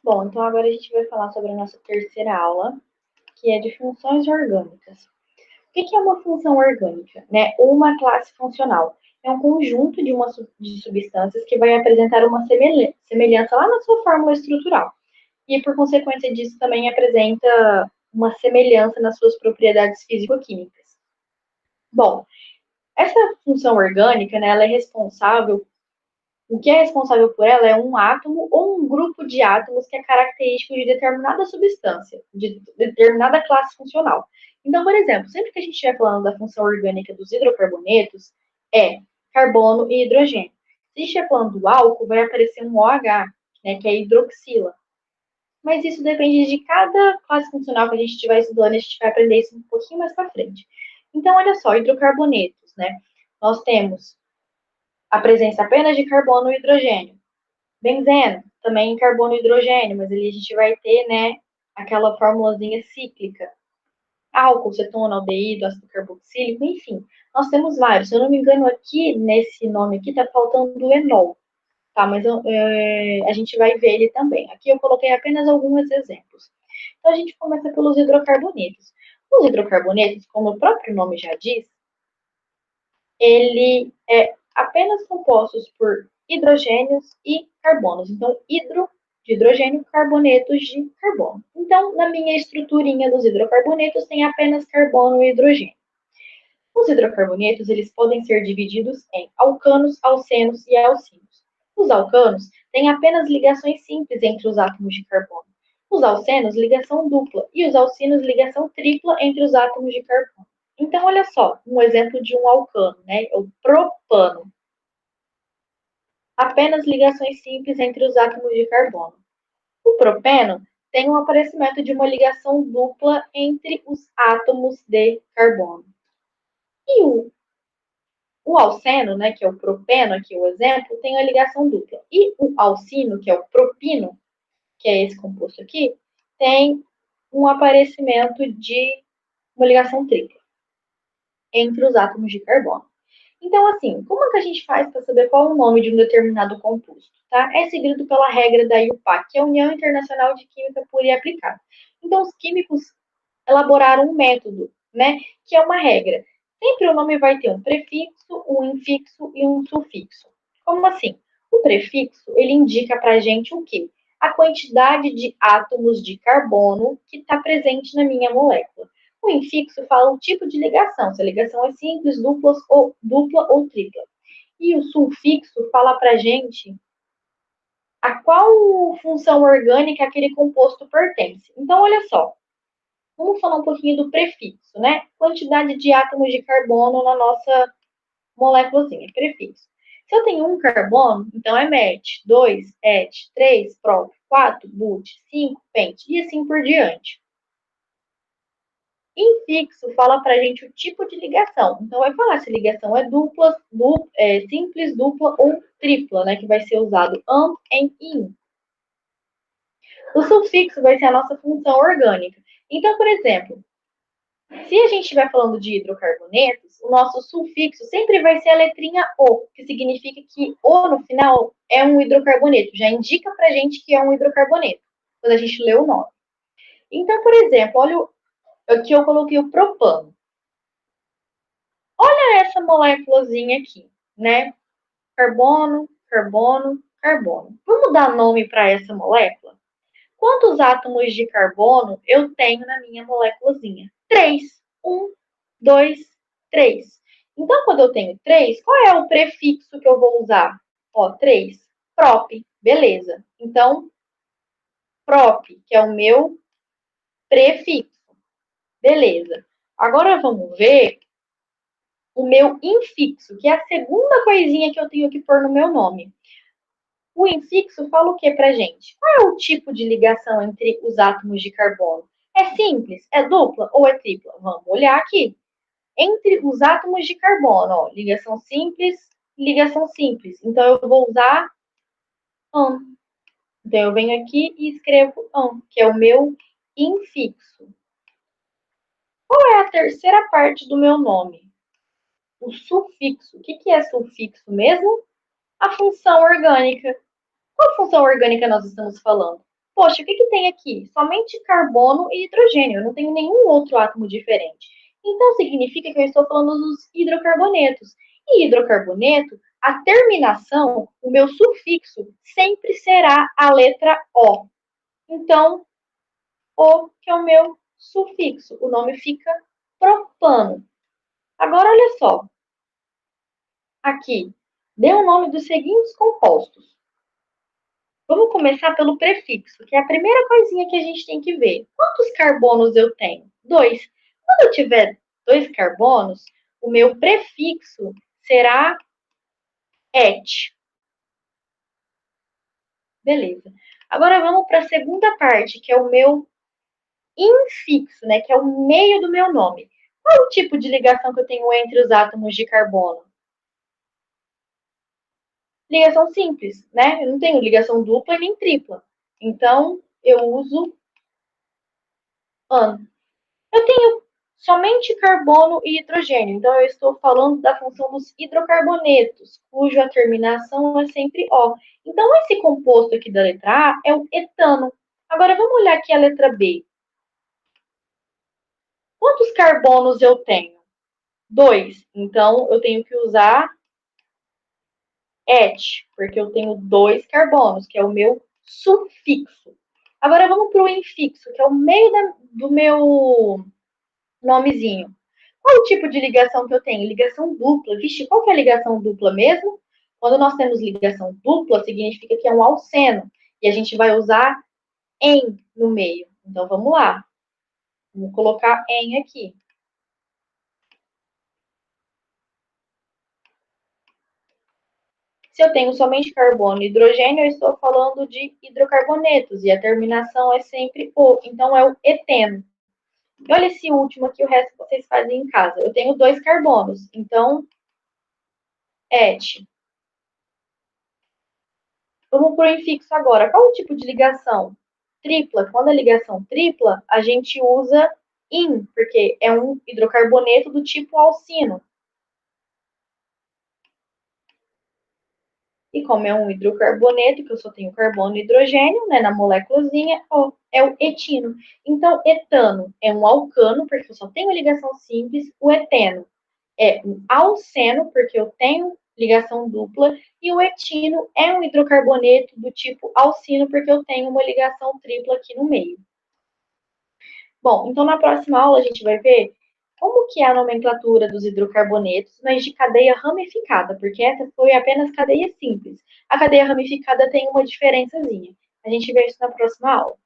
Bom, então agora a gente vai falar sobre a nossa terceira aula, que é de funções orgânicas. O que é uma função orgânica, né? Ou uma classe funcional? É um conjunto de substâncias que vai apresentar uma semelhança lá na sua fórmula estrutural. E, por consequência disso, também apresenta uma semelhança nas suas propriedades físico-químicas. Bom, essa função orgânica, né, ela é responsável O que é responsável por ela é um átomo ou um grupo de átomos que é característico de determinada substância, de determinada classe funcional. Então, por exemplo, sempre que a gente estiver falando da função orgânica dos hidrocarbonetos, é carbono e hidrogênio. Se a gente estiver falando do álcool, vai aparecer um OH, né, que é hidroxila. Mas isso depende de cada classe funcional que a gente estiver estudando, a gente vai aprender isso um pouquinho mais para frente. Então, olha só, hidrocarbonetos, né? Nós temos a presença apenas de carbono e hidrogênio. Benzeno, também carbono e hidrogênio, mas ali a gente vai ter, né, aquela formulazinha cíclica. Álcool, cetona, aldeído, ácido carboxílico, enfim. Nós temos vários. Se eu não me engano, aqui, nesse nome aqui, tá faltando o enol, tá? Mas a gente vai ver ele também. Aqui eu coloquei apenas alguns exemplos. Então, a gente começa pelos hidrocarbonetos. Os hidrocarbonetos, como o próprio nome já diz, ele é apenas compostos por hidrogênios e carbonos. Então, hidro de hidrogênio, carbonetos de carbono. Então, na minha estruturinha dos hidrocarbonetos, tem apenas carbono e hidrogênio. Os hidrocarbonetos, eles podem ser divididos em alcanos, alcenos e alcinos. Os alcanos têm apenas ligações simples entre os átomos de carbono. Os alcenos, ligação dupla, e os alcinos, ligação tripla entre os átomos de carbono. Então, olha só, um exemplo de um alcano, né? É o propano. Apenas ligações simples entre os átomos de carbono. O propeno tem um aparecimento de uma ligação dupla entre os átomos de carbono. E o alceno, né, que é o propeno, aqui o exemplo, tem a ligação dupla. E o alcino, que é o propino, que é esse composto aqui, tem um aparecimento de uma ligação tripla entre os átomos de carbono. Então, assim, como é que a gente faz para saber qual é o nome de um determinado composto? Tá? É seguido pela regra da IUPAC, que é a União Internacional de Química Pura e Aplicada. Então, os químicos elaboraram um método, né, que é uma regra. Sempre o nome vai ter um prefixo, um infixo e um sufixo. Como assim? O prefixo, ele indica para a gente o quê? A quantidade de átomos de carbono que está presente na minha molécula. O infixo fala o tipo de ligação, se a ligação é simples, dupla ou tripla. E o sufixo fala para a gente a qual função orgânica aquele composto pertence. Então, olha só, vamos falar um pouquinho do prefixo, né? Quantidade de átomos de carbono na nossa moléculazinha, prefixo. Se eu tenho um carbono, então é MET, 2 ET, 3 PROP, 4 BUT, 5 PENT e assim por diante. Infixo fala para a gente o tipo de ligação. Então, vai falar se a ligação é simples, dupla ou tripla, né? Que vai ser usado AND e IN. O sufixo vai ser a nossa função orgânica. Então, por exemplo, se a gente estiver falando de hidrocarbonetos, o nosso sufixo sempre vai ser a letrinha O, que significa que O no final é um hidrocarboneto. Já indica pra gente que é um hidrocarboneto, quando a gente lê o nome. Então, por exemplo, olha aqui eu coloquei o propano. Olha essa moléculazinha aqui, né? Carbono, carbono, carbono. Vamos dar nome para essa molécula? Quantos átomos de carbono eu tenho na minha moléculazinha? 3. 1, 2, 3. Então, quando eu tenho 3, qual é o prefixo que eu vou usar? Ó, 3. Prop. Beleza. Então, prop, que é o meu prefixo. Beleza. Agora vamos ver o meu infixo, que é a segunda coisinha que eu tenho que pôr no meu nome. O infixo fala o que pra gente? Qual é o tipo de ligação entre os átomos de carbono? É simples? É dupla ou é tripla? Vamos olhar aqui. Entre os átomos de carbono, ó, ligação simples, ligação simples. Então, eu vou usar AN. Então, eu venho aqui e escrevo AN, que é o meu infixo. Qual é a terceira parte do meu nome? O sufixo. O que é sufixo mesmo? A função orgânica. Qual função orgânica nós estamos falando? poxa, o que tem aqui? Somente carbono e hidrogênio, eu não tenho nenhum outro átomo diferente. Então, significa que eu estou falando dos hidrocarbonetos. E hidrocarboneto, a terminação, o meu sufixo, sempre será a letra O. Então, O, que é o meu sufixo, o nome fica propano. Agora, olha só. Aqui, dê o nome dos seguintes compostos. Vamos começar pelo prefixo, que é a primeira coisinha que a gente tem que ver. Quantos carbonos eu tenho? 2. Quando eu tiver 2 carbonos, o meu prefixo será et. Beleza. Agora vamos para a segunda parte, que é o meu infixo, né? Que é o meio do meu nome. Qual é o tipo de ligação que eu tenho entre os átomos de carbono? Ligação simples, né? Eu não tenho ligação dupla e nem tripla. Então, eu uso AN. Eu tenho somente carbono e hidrogênio. Então, eu estou falando da função dos hidrocarbonetos, cuja terminação é sempre O. Então, esse composto aqui da letra A é o etano. Agora, vamos olhar aqui a letra B. Quantos carbonos eu tenho? 2. Então, eu tenho que usar et, porque eu tenho 2 carbonos, que é o meu sufixo. Agora, vamos para o infixo, que é o meio do meu nomezinho. Qual o tipo de ligação que eu tenho? Ligação dupla. Vixe, qual que é a ligação dupla mesmo? Quando nós temos ligação dupla, significa que é um alceno. E a gente vai usar em no meio. Então, vamos lá. Vamos colocar em aqui. Se eu tenho somente carbono e hidrogênio, eu estou falando de hidrocarbonetos. E a terminação é sempre O. Então, é o eteno. E olha esse último aqui, o resto vocês fazem em casa. Eu tenho 2 carbonos. Então, et. Vamos para o infixo agora. Qual o tipo de ligação? Tripla. Quando é ligação tripla, a gente usa in, porque é um hidrocarboneto do tipo alcino. E como é um hidrocarboneto, que eu só tenho carbono e hidrogênio, né, na moléculazinha, ó, é o etino. Então, etano é um alcano, porque eu só tenho ligação simples. O eteno é um alceno, porque eu tenho ligação dupla, e o etino é um hidrocarboneto do tipo alcino, porque eu tenho uma ligação tripla aqui no meio. Bom, então na próxima aula a gente vai ver como que é a nomenclatura dos hidrocarbonetos, mas de cadeia ramificada, porque essa foi apenas cadeia simples. A cadeia ramificada tem uma diferençazinha. A gente vê isso na próxima aula.